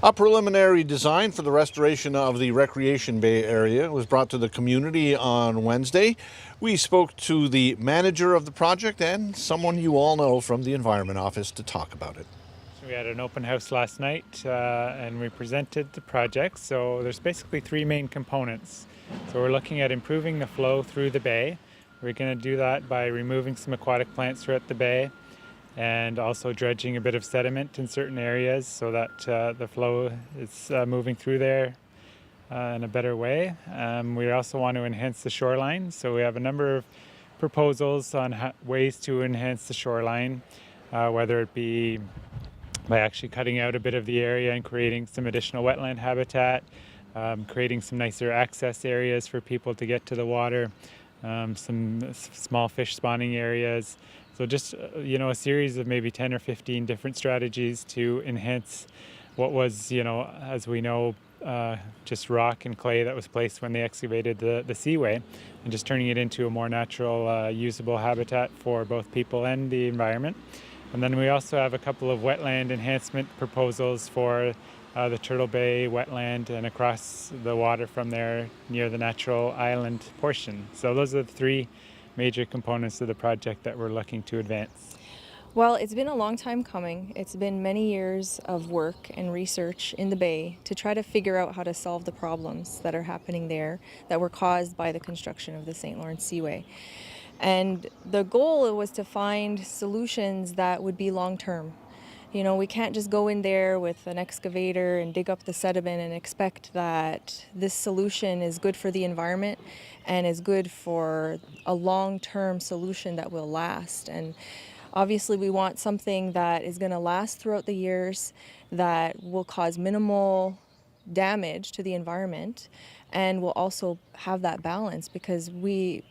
A preliminary design for the restoration of the Recreation Bay area was brought to the community on Wednesday. We spoke to the manager of the project and someone you all know from the Environment Office to talk about it. We had an open house last night and we presented the project. So there's basically three main components. So we're looking at improving the flow through the bay. We're going to do that by removing some aquatic plants throughout the bay and also dredging a bit of sediment in certain areas so that the flow is moving through there in a better way. We also want to enhance the shoreline. So we have a number of proposals on ways to enhance the shoreline, whether it be by actually cutting out a bit of the area and creating some additional wetland habitat, creating some nicer access areas for people to get to the water, some small fish spawning areas. So just, a series of maybe 10 or 15 different strategies to enhance what was, as we know, just rock and clay that was placed when they excavated the seaway, and just turning it into a more natural, usable habitat for both people and the environment. And then we also have a couple of wetland enhancement proposals for the Turtle Bay wetland and across the water from there near the natural island portion. So those are the three major components of the project that we're looking to advance. Well, it's been a long time coming. It's been many years of work and research in the Bay to try to figure out how to solve the problems that are happening there that were caused by the construction of the St. Lawrence Seaway. And the goal was to find solutions that would be long-term. We can't just go in there with an excavator and dig up the sediment and expect that this solution is good for the environment and is good for a long-term solution that will last. And obviously we want something that is going to last throughout the years, that will cause minimal damage to the environment, and will also have that balance because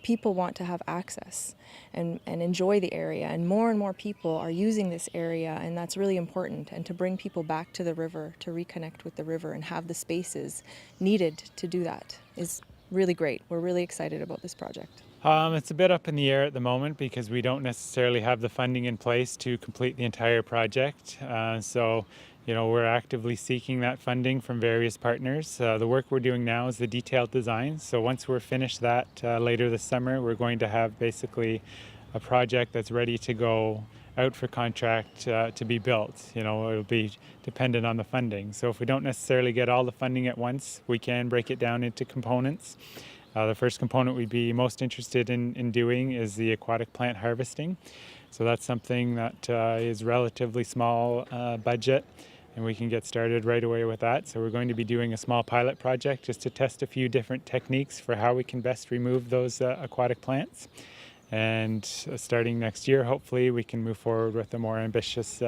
people want to have access and enjoy the area, and more people are using this area, and that's really important. And to bring people back to the river, to reconnect with the river and have the spaces needed to do that is really great. We're really excited about this project. It's a bit up in the air at the moment because we don't necessarily have the funding in place to complete the entire project. So we're actively seeking that funding from various partners. The work we're doing now is the detailed design. So once we're finished that later this summer, we're going to have basically a project that's ready to go out for contract to be built. It'll be dependent on the funding. So if we don't necessarily get all the funding at once, we can break it down into components. The first component we'd be most interested in doing is the aquatic plant harvesting. So that's something that is relatively small budget, and we can get started right away with that. So we're going to be doing a small pilot project just to test a few different techniques for how we can best remove those aquatic plants. And starting next year, hopefully, we can move forward with a more ambitious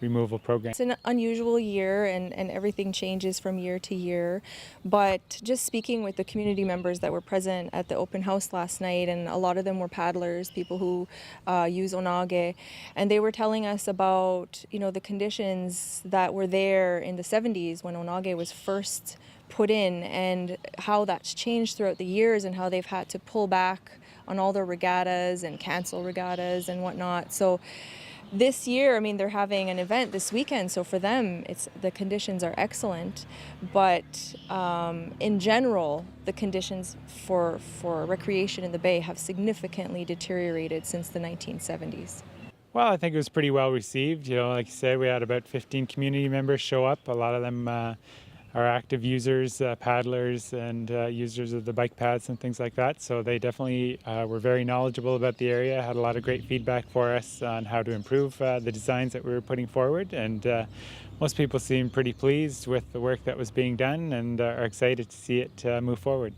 removal program. It's an unusual year and everything changes from year to year, but just speaking with the community members that were present at the open house last night, and a lot of them were paddlers, people who use onage, and they were telling us about the conditions that were there in the 70s when onage was first put in, and how that's changed throughout the years, and how they've had to pull back on all their regattas and cancel regattas and whatnot. So this year, they're having an event this weekend, so for them, the conditions are excellent. But in general, the conditions for recreation in the Bay have significantly deteriorated since the 1970s. Well, I think it was pretty well received. Like you said, we had about 15 community members show up. A lot of them are active users, paddlers, and users of the bike paths and things like that. So they definitely were very knowledgeable about the area, had a lot of great feedback for us on how to improve the designs that we were putting forward. And most people seemed pretty pleased with the work that was being done and are excited to see it move forward.